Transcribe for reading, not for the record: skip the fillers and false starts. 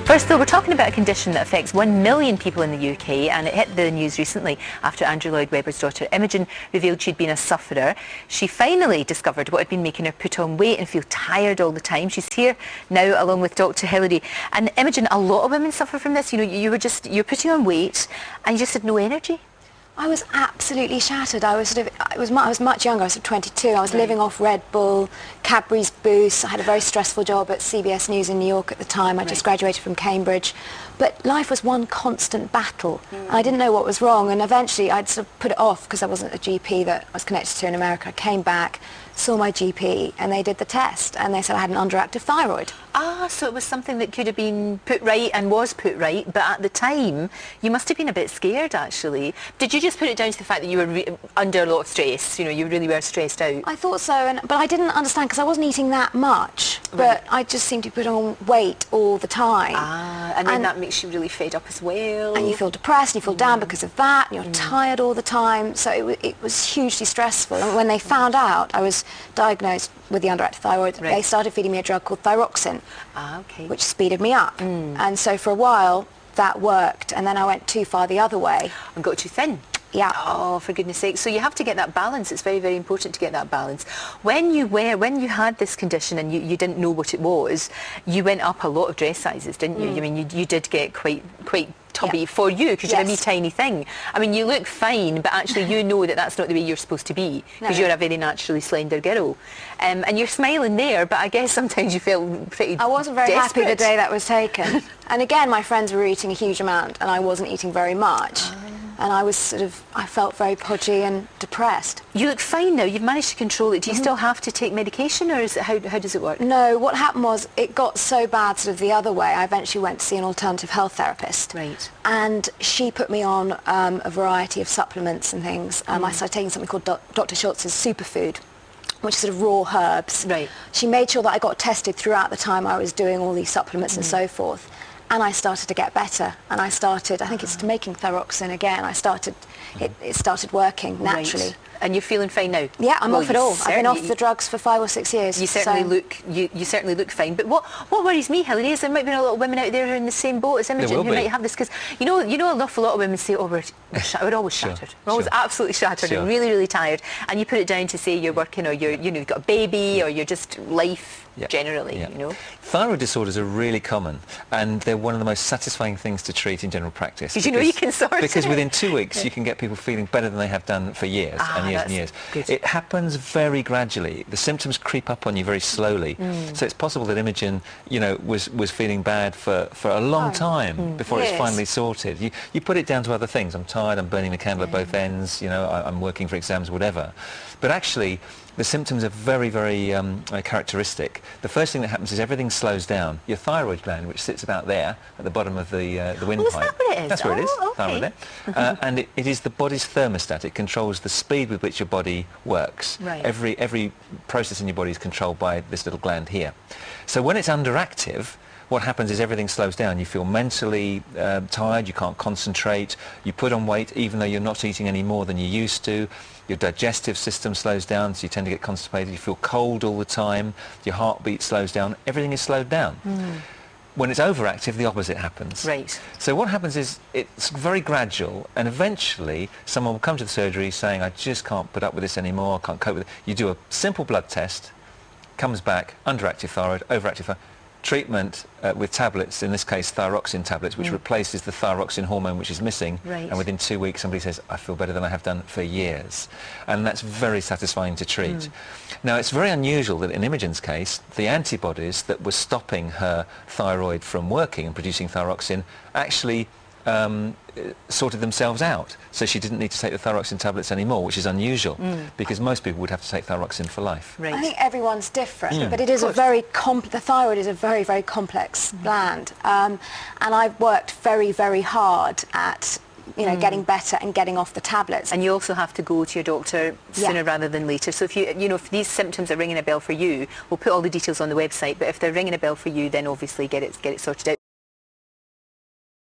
First though, we're talking about a condition that affects 1 million people in the UK, and it hit the news recently after Imogen Llyoyd Webber's daughter Imogen revealed she'd been a sufferer. She finally discovered what had been making her put on weight and feel tired all the time. She's here now along with Dr. Hilary. And Imogen, a lot of women suffer from this. You know, you're putting on weight and you just had no energy. I was absolutely shattered. I was much younger. I was 22. I was living off Red Bull, Cadbury's Boost. I had a very stressful job at CBS News in New York at the time. I just graduated from Cambridge. But life was one constant battle. And I didn't know what was wrong. And eventually I'd sort of put it off because I wasn't a GP that I was connected to in America. I came back, saw my GP, and they did the test. And they said I had an underactive thyroid. Ah, so it was something that could have been put right and was put right, but at the time you must have been a bit scared actually. Did you just put it down to the fact that you were under a lot of stress? You know, you really were stressed out? I thought so, but I didn't understand because I wasn't eating that much, but I just seemed to put on weight all the time. Ah, and then that makes you really fed up as well. And you feel depressed, and you feel down because of that, and you're tired all the time, so it was hugely stressful. And when they found out I was diagnosed with the underactive thyroid, they started feeding me a drug called thyroxine, which speeded me up. And so for a while that worked, and then I went too far the other way. And got too thin? Yeah. Oh, for goodness sake. So you have to get that balance. It's very, very important to get that balance. When you had this condition and you didn't know what it was, you went up a lot of dress sizes, didn't you? I mean, you did get quite tubby for you because you're a wee tiny thing. I mean, you look fine, but actually you know that that's not the way you're supposed to be because you're a very naturally slender girl. And you're smiling there, but I guess sometimes you feel pretty I wasn't very desperate. happy the day that was taken. And again, my friends were eating a huge amount and I wasn't eating very much. And I felt very pudgy and depressed. You look fine now. You've managed to control it. Do you still have to take medication, or is it, how does it work? No, what happened was it got so bad sort of the other way. I eventually went to see an alternative health therapist. Right. And she put me on a variety of supplements and things. I started taking something called Dr. Schulze's Superfood, which is sort of raw herbs. Right. She made sure that I got tested throughout the time I was doing all these supplements and so forth. And I started to get better, and I think it's making thyroxine again. It started working naturally. Right. And you're feeling fine now? Yeah, I'm off it all. I've been off the drugs for 5 or 6 years. You certainly look fine. But what worries me, Hilary, is there might be a lot of women out there who are in the same boat as Imogen who might have this, because you know an awful lot of women say, oh, we're always shattered. We're always absolutely shattered and really, really tired. And you put it down to say you're working, or you've got a baby, or you're just life generally, you know. Thyroid disorders are really common, and they're one of the most satisfying things to treat in general practice. Because you know you can sort it. Because within 2 weeks you can get people feeling better than they have done for years and years and years. Good. It happens very gradually. The symptoms creep up on you very slowly. So it's possible that Imogen, was feeling bad for a long time before it's finally sorted. You put it down to other things. I'm tired, I'm burning the candle at both ends, I'm working for exams, whatever. But actually, the symptoms are very, very characteristic. The first thing that happens is everything slows down. Your thyroid gland, which sits about there at the bottom of the windpipe. Is that what it is? That's where it is. Okay. Thyroid there. And it is the body's thermostat. It controls the speed with which your body works. Right. Every process in your body is controlled by this little gland here. So when it's underactive, what happens is everything slows down. You feel mentally tired, you can't concentrate, you put on weight even though you're not eating any more than you used to. Your digestive system slows down, so you tend to get constipated, you feel cold all the time, your heartbeat slows down, everything is slowed down. When it's overactive, the opposite happens. Right. So what happens is it's very gradual, and eventually someone will come to the surgery saying, I just can't put up with this anymore, I can't cope with it. You do a simple blood test, comes back, underactive thyroid, overactive thyroid. Treatment with tablets, in this case thyroxine tablets, which replaces the thyroxine hormone which is missing, and within 2 weeks somebody says, I feel better than I have done for years. And that's very satisfying to treat. Now, it's very unusual that in Imogen's case, the antibodies that were stopping her thyroid from working and producing thyroxine actually sorted themselves out, so she didn't need to take the thyroxine tablets anymore, which is unusual because most people would have to take thyroxine for life. Right. I think everyone's different, but it is the thyroid is a very, very complex gland, and I've worked very, very hard at getting better and getting off the tablets. And you also have to go to your doctor sooner rather than later. So if if these symptoms are ringing a bell for you, we'll put all the details on the website, but if they're ringing a bell for you, then obviously get it sorted out.